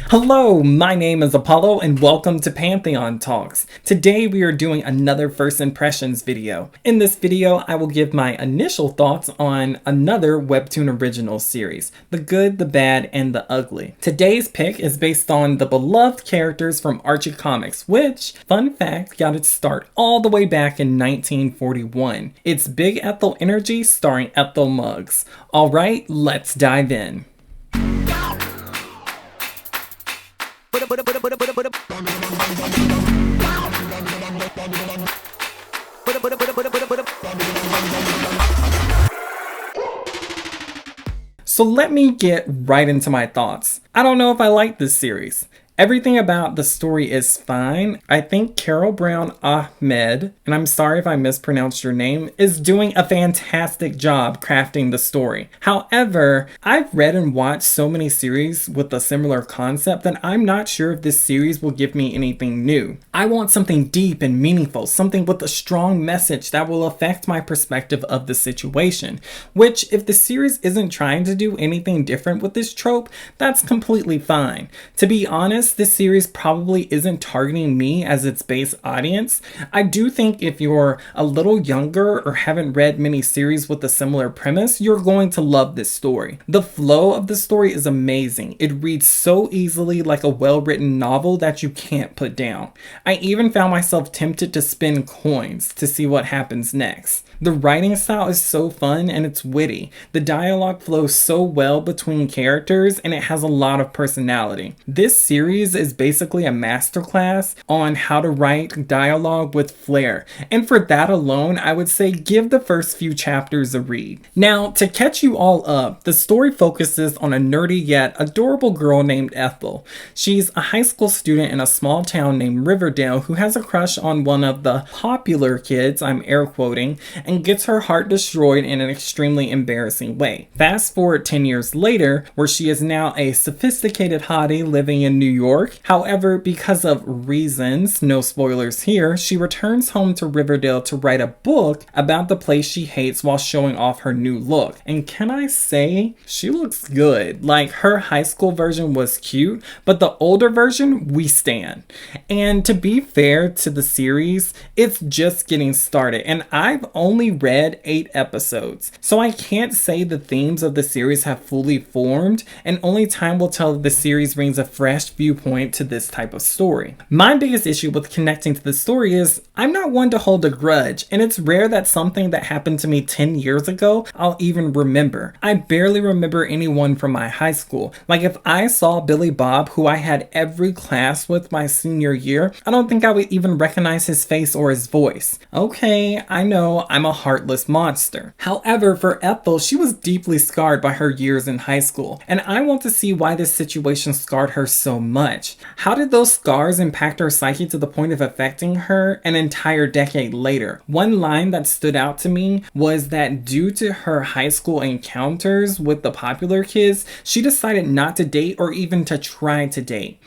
Hello, my name is Apollo and welcome to Pantheon Talks. Today we are doing another first impressions video. In this video, I will give my initial thoughts on another Webtoon original series, The Good, the Bad, and the Ugly. Today's pick is based on the beloved characters from ARCHIE comics, which, fun fact, got its start all the way back in 1941. It's Big Ethel Energy starring Ethel Muggs. Alright, let's dive in. So let me get right into my thoughts. I don't know if I like this series. Everything about the story is fine. I think Carol Brown Ahmed, and I'm sorry if I mispronounced your name, is doing a fantastic job crafting the story. However, I've read and watched so many series with a similar concept that I'm not sure if this series will give me anything new. I want something deep and meaningful, something with a strong message that will affect my perspective of the situation, which if the series isn't trying to do anything different with this trope, that's completely fine. To be honest, this series probably isn't targeting me as its base audience. I do think if you're a little younger or haven't read many series with a similar premise, you're going to love this story. The flow of the story is amazing. It reads so easily like a well-written novel that you can't put down. I even found myself tempted to spend coins to see what happens next. The writing style is so fun and it's witty. The dialogue flows so well between characters and it has a lot of personality. This series is basically a masterclass on how to write dialogue with flair. And for that alone, I would say give the first few chapters a read. Now, to catch you all up, the story focuses on a nerdy yet adorable girl named Ethel. She's a high school student in a small town named Riverdale who has a crush on one of the popular kids, I'm air quoting, and gets her heart destroyed in an extremely embarrassing way. Fast forward 10 years later, where she is now a sophisticated hottie living in New York. However, because of reasons, no spoilers here, she returns home to Riverdale to write a book about the place she hates while showing off her new look. And can I say, she looks good. Like, her high school version was cute, but the older version, we stan. And to be fair to the series, it's just getting started, and I've only read 8 episodes, so I can't say the themes of the series have fully formed, and only time will tell if the series brings a fresh viewpoint to this type of story. My biggest issue with connecting to the story is I'm not one to hold a grudge, and it's rare that something that happened to me 10 years ago I'll even remember. I barely remember anyone from my high school. Like, if I saw Billy Bob, who I had every class with my senior year, I don't think I would even recognize his face or his voice. Okay, I know I'm a heartless monster. However, for Ethel, she was deeply scarred by her years in high school, and I want to see why this situation scarred her so much. How did those scars impact her psyche to the point of affecting her an entire decade later? One line that stood out to me was that due to her high school encounters with the popular kids, she decided not to date or even to try to date.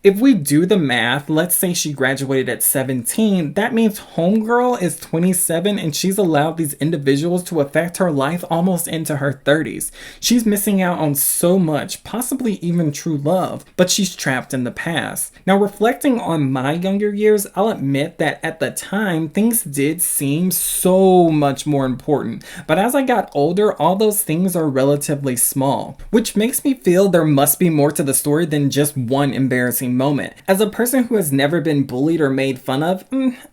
If we do the math, let's say she graduated at 17, that means homegirl is 27 and she's allowed these individuals to affect her life almost into her 30s. She's missing out on so much, possibly even true love, but she's trapped in the past. Now, reflecting on my younger years, I'll admit that at the time, things did seem so much more important. But as I got older, all those things are relatively small, which makes me feel there must be more to the story than just one embarrassing moment. As a person who has never been bullied or made fun of,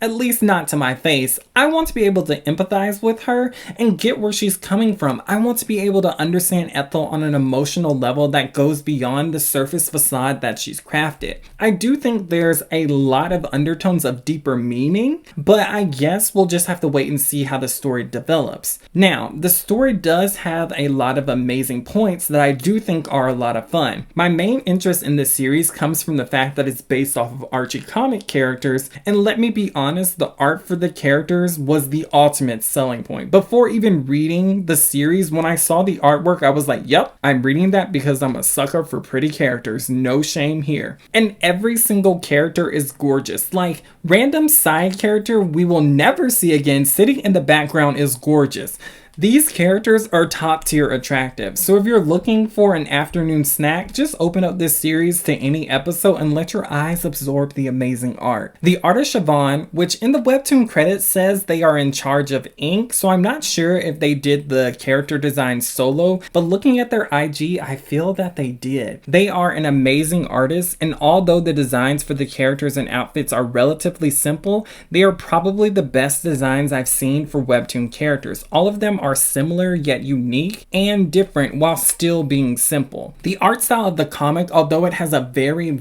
at least not to my face, I want to be able to empathize with her and get where she's coming from. I want to be able to understand Ethel on an emotional level that goes beyond the surface facade that she's crafted. I do think there's a lot of undertones of deeper meaning, but I guess we'll just have to wait and see how the story develops. Now, the story does have a lot of amazing points that I do think are a lot of fun. My main interest in this series comes from the fact that it's based off of ARCHIE comic characters, and let me be honest, the art for the characters was the ultimate selling point. Before even reading the series, when I saw the artwork, I was like, yep, I'm reading that because I'm a sucker for pretty characters, no shame here. And every single character is gorgeous. Like, random side character we will never see again sitting in the background is gorgeous. These characters are top tier attractive, so if you're looking for an afternoon snack, just open up this series to any episode and let your eyes absorb the amazing art. The artist Siobhan, which in the Webtoon credits says they are in charge of ink, so I'm not sure if they did the character design solo, but looking at their IG, I feel that they did. They are an amazing artist, and although the designs for the characters and outfits are relatively simple, they are probably the best designs I've seen for Webtoon characters. All of them are similar yet unique and different while still being simple. The art style of the comic, although it has a very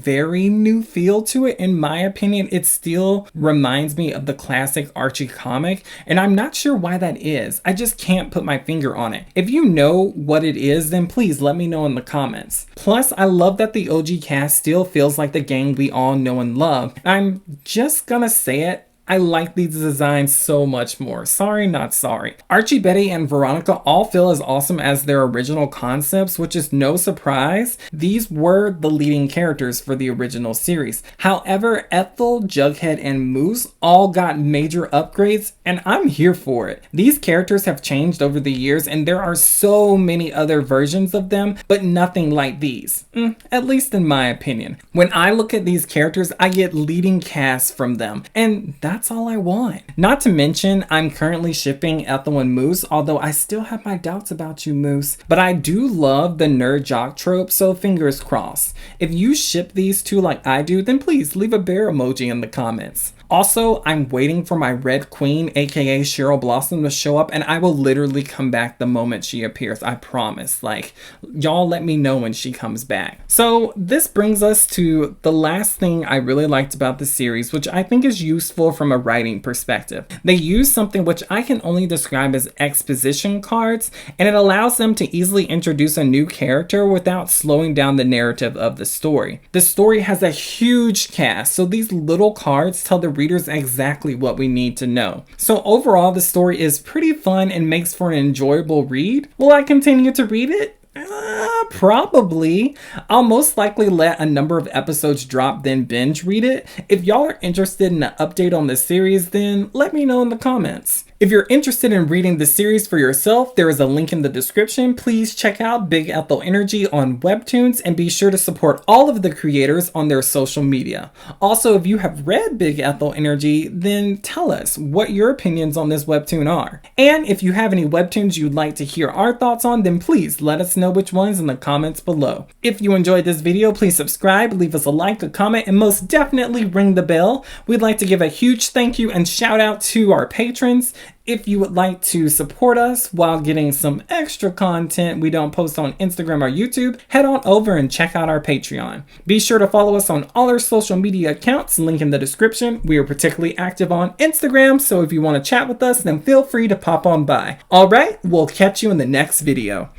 new feel to it, in my opinion, it still reminds me of the classic Archie comic, and I'm not sure why that is. I just can't put my finger on it. If you know what it is, then please let me know in the comments. Plus, I love that the OG cast still feels like the gang we all know and love. I'm just gonna say it, I like these designs so much more. Sorry, not sorry. Archie, Betty, and Veronica all feel as awesome as their original concepts, which is no surprise. These were the leading characters for the original series. However, Ethel, Jughead, and Moose all got major upgrades, and I'm here for it. These characters have changed over the years, and there are so many other versions of them, but nothing like these. At least in my opinion. When I look at these characters, I get leading casts from them, and that's all I want. Not to mention, I'm currently shipping Ethel and Moose, although I still have my doubts about you, Moose. But I do love the nerd jock trope, so fingers crossed. If you ship these two like I do, then please leave a bear emoji in the comments. Also, I'm waiting for my Red Queen, aka Cheryl Blossom, to show up, and I will literally come back the moment she appears, I promise. Like, y'all let me know when she comes back. So this brings us to the last thing I really liked about the series, which I think is useful from a writing perspective. They use something which I can only describe as exposition cards, and it allows them to easily introduce a new character without slowing down the narrative of the story. The story has a huge cast, so these little cards tell the readers exactly what we need to know. So overall, the story is pretty fun and makes for an enjoyable read. Will I continue to read it? Probably. I'll most likely let a number of episodes drop, then binge read it. If y'all are interested in an update on this series, then let me know in the comments. If you're interested in reading the series for yourself, there is a link in the description. Please check out Big Ethel Energy on Webtoons and be sure to support all of the creators on their social media. Also, if you have read Big Ethel Energy, then tell us what your opinions on this webtoon are. And if you have any webtoons you'd like to hear our thoughts on, then please let us know which ones in the comments below. If you enjoyed this video, please subscribe, leave us a like, a comment, and most definitely ring the bell. We'd like to give a huge thank you and shout out to our patrons. If you would like to support us while getting some extra content we don't post on Instagram or YouTube, head on over and check out our Patreon. Be sure to follow us on all our social media accounts, link in the description. We are particularly active on Instagram, so if you want to chat with us, then feel free to pop on by. Alright, we'll catch you in the next video.